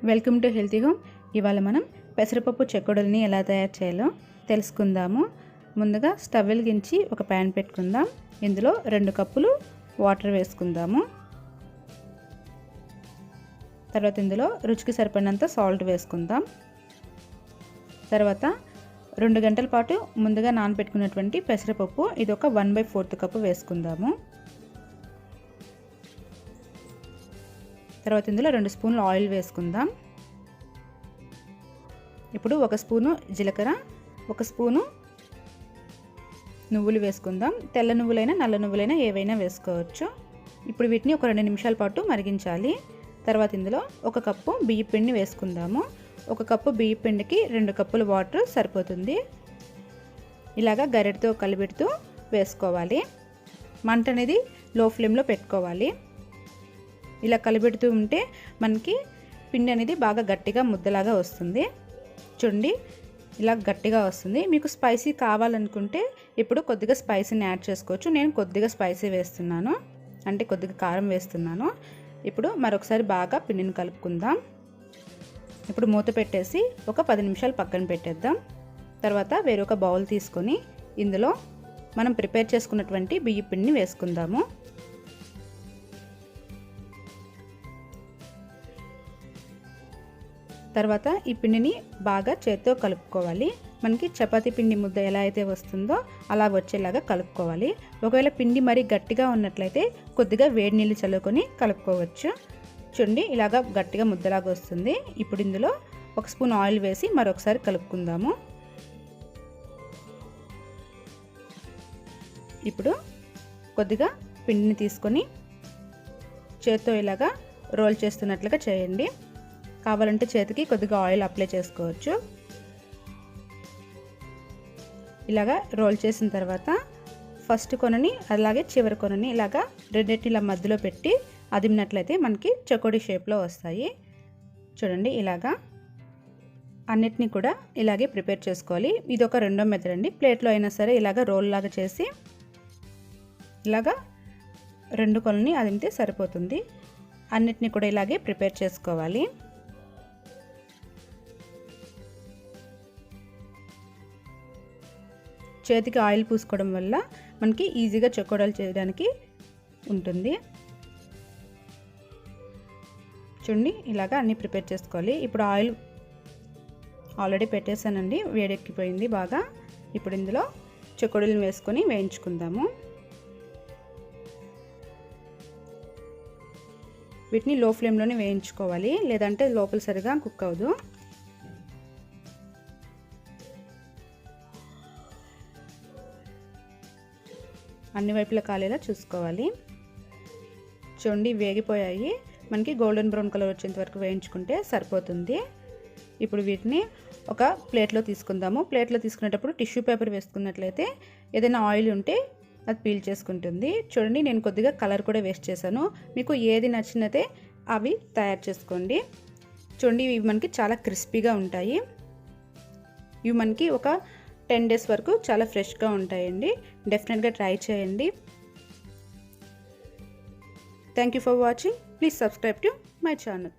Welcome to healthy home. ఇవాళ మనం పెసరపప్పు చెకోడీలని ఎలా తయారు చేయాలో తెలుసుకుందాము. ముందుగా స్టవ్ వెలిగించి ఒక ప్యాన్ పెట్టుకుందాం. ఇందులో 2 కప్పులు వాటర్ వేసుకుందాము. తర్వాత ఇందులో రుచికి సరిపడినంత సాల్ట్ వేసుకుందాం. తర్వాత 2 గంటల పాటు ముందుగా నానబెట్టుకున్నటువంటి పెసరపప్పు ఇది ఒక 1/4 కప్పు వేసుకుందాము. తర్వాత ఇందులో 2 స్పూన్లు ఆయిల్ వేసుకుందాం. ఇప్పుడు 1 స్పూను జీలకర్ర, 1 స్పూను నువ్వులు వేసుకుందాం. తెల్ల నువ్వులైనా నల్ల నువ్వులైనా ఏవైనా వేసుకోవచ్చు. ఇప్పుడు వీటిని ఒక 2 నిమిషాల పాటు మరిగించాలి. తర్వాత ఇందులో 1 కప్పు బియ్యం పిండిని వేసుకుందాము. 1 కప్పు బియ్యం పిండికి 2 కప్పుల వాటర్ సరిపోతుంది. ఇలాగా గరిటెతో కలిపెడుతూ వేసుకోవాలి. మంట అనేది లో ఫ్లేమ్లో పెట్టుకోవాలి. ఇలా కలిపెడుతూ ఉంటే మనకి పిండి అనేది బాగా గట్టిగా ముద్దలాగా వస్తుంది. చూడండి ఇలా గట్టిగా వస్తుంది. మీకు స్పైసీ కావాలనుకుంటే ఇప్పుడు కొద్దిగా స్పైసీని యాడ్ చేసుకోవచ్చు. నేను కొద్దిగా స్పైసీ వేస్తున్నాను, అంటే కొద్దిగా కారం వేస్తున్నాను. ఇప్పుడు మరొకసారి బాగా పిండిని కలుపుకుందాం. ఇప్పుడు మూత పెట్టేసి ఒక 10 నిమిషాలు పక్కన పెట్టేద్దాం. తర్వాత వేరొక బౌల్ తీసుకొని ఇందులో మనం ప్రిపేర్ చేసుకున్నటువంటి బియ్యం పిండిని వేసుకుందాము. తర్వాత ఈ పిండిని బాగా చేత్తో కలుపుకోవాలి. మనకి చపాతీ పిండి ముద్ద ఎలా అయితే వస్తుందో అలా వచ్చేలాగా కలుపుకోవాలి. ఒకవేళ పిండి మరీ గట్టిగా ఉన్నట్లయితే కొద్దిగా వేడి నీళ్ళు చల్లుకొని కలుపుకోవచ్చు. చూడండి ఇలాగా గట్టిగా ముద్దలాగా వస్తుంది. ఇప్పుడు ఇందులో 1 స్పూన్ ఆయిల్ వేసి మరొకసారి కలుపుకుందాము. ఇప్పుడు కొద్దిగా పిండిని తీసుకొని చేత్తో ఇలాగా రోల్ చేస్తున్నట్లుగా చేయండి. కావాలంటే చేతికి కొద్దిగా ఆయిల్ అప్లై చేసుకోవచ్చు. ఇలాగా రోల్ చేసిన తర్వాత ఫస్ట్ కొనని అలాగే చివరి కొనని ఇలాగా రెండింటిని ఇలా మధ్యలో పెట్టి అదిమినట్లయితే మనకి చెకోడీ షేప్లో వస్తాయి. చూడండి ఇలాగా అన్నిటినీ కూడా ఇలాగే ప్రిపేర్ చేసుకోవాలి. ఇది ఒక రెండో మెథడ్ అండి. ప్లేట్లో అయినా సరే ఇలాగా రోల్ లాగా చేసి ఇలాగా 2 కొనని అదిమితే సరిపోతుంది. అన్నిటినీ కూడా ఇలాగే ప్రిపేర్ చేసుకోవాలి. చేతికి ఆయిల్ పూసుకోవడం వల్ల మనకి ఈజీగా చెకోడీలు చేయడానికి ఉంటుంది. చూడండి ఇలాగా అన్నీ ప్రిపేర్ చేసుకోవాలి. ఇప్పుడు ఆయిల్ ఆల్రెడీ పెట్టేసానండి, వేడెక్కిపోయింది బాగా. ఇప్పుడు ఇందులో చెకోడీలను వేసుకొని వేయించుకుందాము. వీటిని లో ఫ్లేమ్లోనే వేయించుకోవాలి, లేదంటే లోపల సరిగా కుక్ అవ్వదు. అన్ని వైపులా కాలేలా చూసుకోవాలి. చూడండి వేగిపోయాయి. మనకి గోల్డెన్ బ్రౌన్ కలర్ వచ్చేంత వరకు వేయించుకుంటే సరిపోతుంది. ఇప్పుడు వీటిని ఒక ప్లేట్లో తీసుకుందాము. ప్లేట్లో తీసుకునేటప్పుడు టిష్యూ పేపర్ వేసుకున్నట్లయితే ఏదైనా ఆయిల్ ఉంటే అది పీల్ చేసుకుంటుంది. చూడండి నేను కొద్దిగా కలర్ కూడా వేస్ట్ చేశాను. మీకు ఏది నచ్చినతే అవి తయారు చేసుకోండి. చూడండి ఇవి మనకి చాలా క్రిస్పీగా ఉంటాయి. ఇవి మనకి ఒక 10 డేస్ వరకు చాలా ఫ్రెష్గా ఉంటాయండి. డెఫినెట్గా ట్రై చేయండి. Thank you for watching. Please subscribe to my channel.